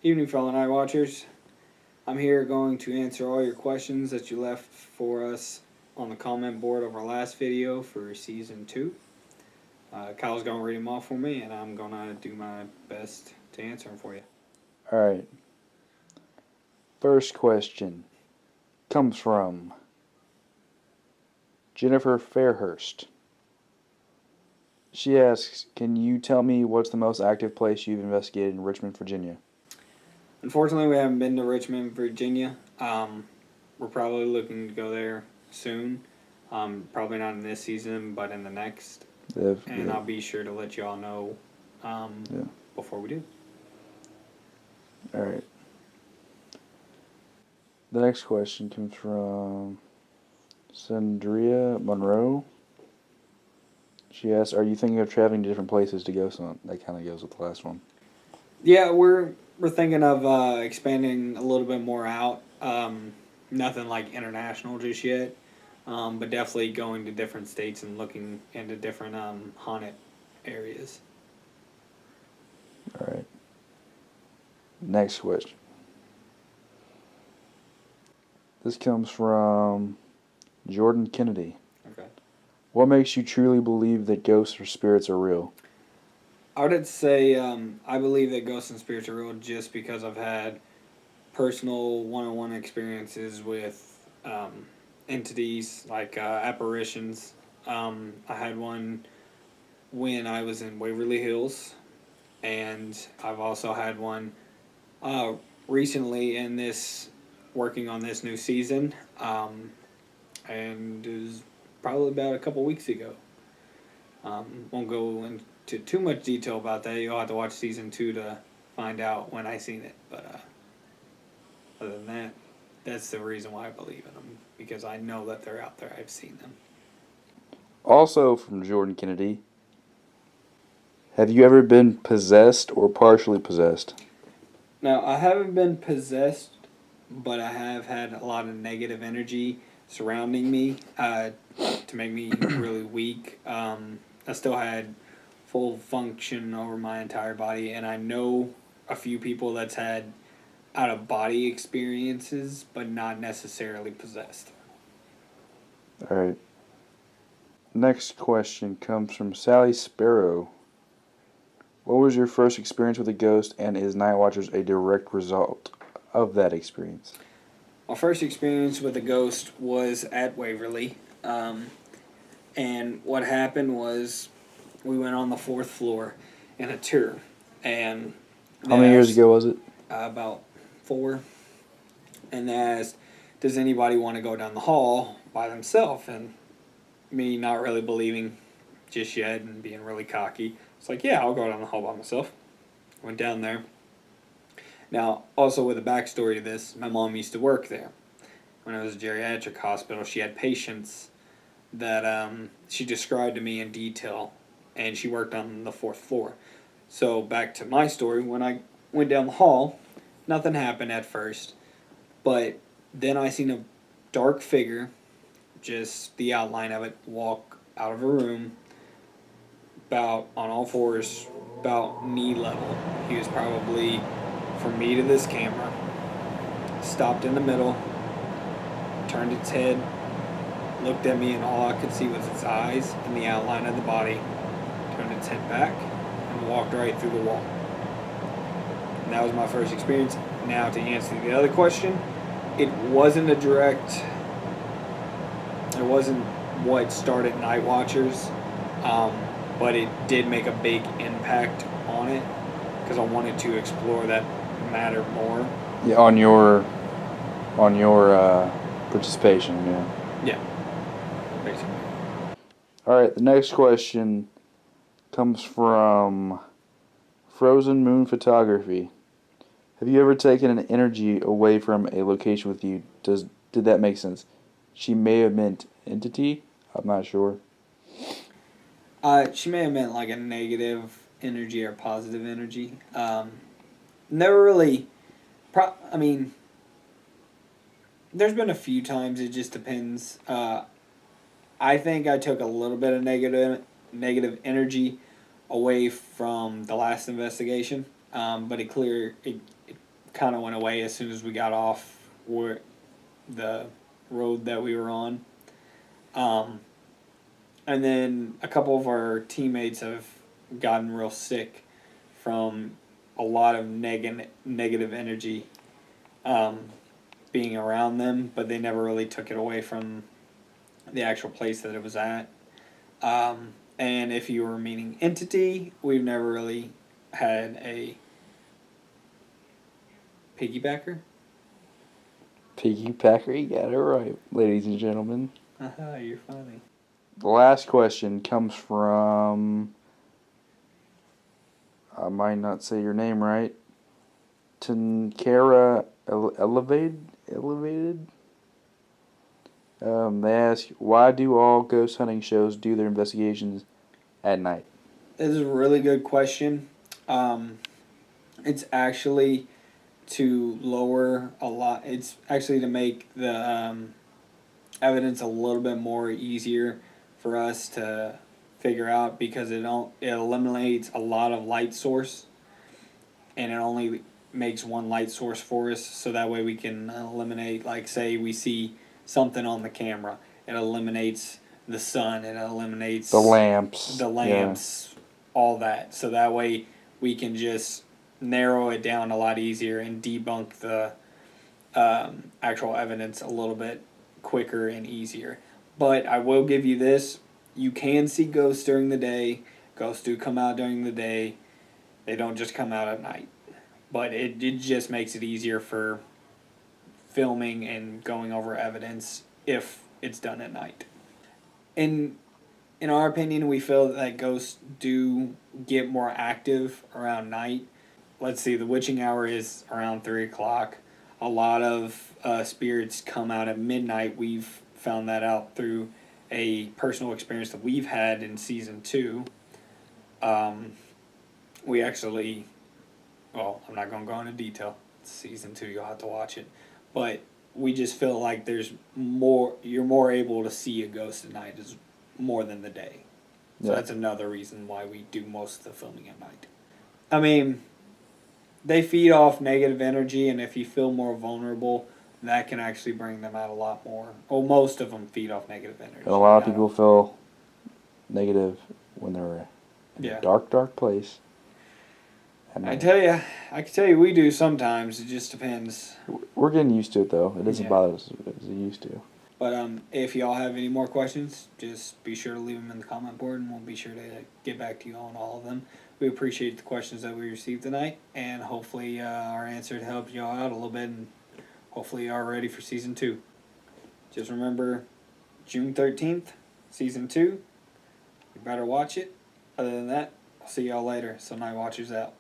Evening, fellow night watchers. I'm here going to answer all your questions that you left for us on the comment board of our last video for season 2. Kyle's going to read them off for me, and I'm going to do my best to answer them for you. All right. First question comes from Jennifer Fairhurst. She asks, can you tell me what's the most active place you've investigated in Richmond, Virginia? Unfortunately, we haven't been to Richmond, Virginia. We're probably looking to go there soon. Probably not in this season, but in the next. And I'll be sure to let you all know before we do. All right. The next question comes from Sandria Monroe. She asks, are you thinking of traveling to different places to ghost hunt? That kind of goes with the last one. Yeah, we're thinking of expanding a little bit more out. Nothing like international just yet, but definitely going to different states and looking into different haunted areas. All right. Next question. This comes from Jordan Kennedy. Okay. What makes you truly believe that ghosts or spirits are real? I would say I believe that ghosts and spirits are real just because I've had personal one-on-one experiences with entities like apparitions. I had one when I was in Waverly Hills, and I've also had one recently in this working on this new season, and it was probably about a couple weeks ago. Won't go into too much detail about that. You'll have to watch season 2 to find out when I seen it. But other than that, that's the reason why I believe in them, because I know that they're out there. I've seen them. Also from Jordan Kennedy, have you ever been possessed or partially possessed? Now, I haven't been possessed, but I have had a lot of negative energy surrounding me to make me really weak. I still had full function over my entire body, and I know a few people that's had out-of-body experiences, but not necessarily possessed. All right. Next question comes from Sally Sparrow. What was your first experience with a ghost, and is Night Watchers a direct result of that experience? My first experience with a ghost was at Waverly, and what happened was we went on the 4th floor in a tour, and how many years ago was it? About 4. And they asked, does anybody want to go down the hall by themselves? And me not really believing just yet and being really cocky, it's like, yeah, I'll go down the hall by myself. Went down there. Now, also with a backstory to this, my mom used to work there. When it was a geriatric hospital, she had patients that she described to me in detail, and she worked on the 4th floor. So back to my story, when I went down the hall, nothing happened at first, but then I seen a dark figure, just the outline of it, walk out of a room, about on all fours, about knee level. He was probably from me to this camera, stopped in the middle, turned its head, looked at me, and all I could see was its eyes and the outline of the body, turned its head back, and walked right through the wall. And that was my first experience. Now, to answer the other question, it wasn't it wasn't what started Night Watchers, but it did make a big impact on it, because I wanted to explore that matter more. Yeah, on your participation, yeah. Yeah, basically. All right, the next question comes from Frozen Moon Photography. Have you ever taken an energy away from a location with you? Did that make sense? She may have meant entity. I'm not sure. She may have meant like a negative energy or positive energy. Never really. I mean, there's been a few times. It just depends. I think I took a little bit of negative energy away from the last investigation, but it kind of went away as soon as we got off the road that we were on. And then a couple of our teammates have gotten real sick from a lot of negative energy being around them, but they never really took it away from the actual place that it was at. And if you were meaning entity, we've never really had a piggybacker. Piggybacker, you got it right, ladies and gentlemen. You're funny. The last question comes from, I might not say your name right, Tankara Elevated? They ask, why do all ghost hunting shows do their investigations at night? This is a really good question. It's actually to lower a lot. It's actually to make the evidence a little bit more easier for us to figure out, because it eliminates a lot of light source, and it only makes one light source for us, so that way we can eliminate, like, say we see something on the camera, it eliminates the sun, it eliminates The lamps. all that, so that way we can just narrow it down a lot easier and debunk the actual evidence a little bit quicker and easier. But I will give you this, you can see ghosts during the day. Ghosts do come out during the day. They don't just come out at night. But it just makes it easier for filming and going over evidence if it's done at night. In our opinion, we feel that ghosts do get more active around night. Let's see, the witching hour is around 3 o'clock. A lot of spirits come out at midnight. We've found that out through a personal experience that we've had in season 2. We actually, well, I'm not going to go into detail. It's season 2, you'll have to watch it. But we just feel like there's more, you're more able to see a ghost at night is more than the day. So that's another reason why we do most of the filming at night. I mean, they feed off negative energy, and if you feel more vulnerable, that can actually bring them out a lot more. Well, most of them feed off negative energy. And a lot of people feel negative when they're in a dark, dark place. I can tell you we do sometimes. It just depends. We're getting used to it, though. It doesn't bother us as it used to. But if y'all have any more questions, just be sure to leave them in the comment board, and we'll be sure to get back to you on all of them. We appreciate the questions that we received tonight, and hopefully our answer helped y'all out a little bit, and hopefully you are ready for season 2. Just remember, June 13th, season 2. You better watch it. Other than that, I'll see y'all later. So Night Watchers out.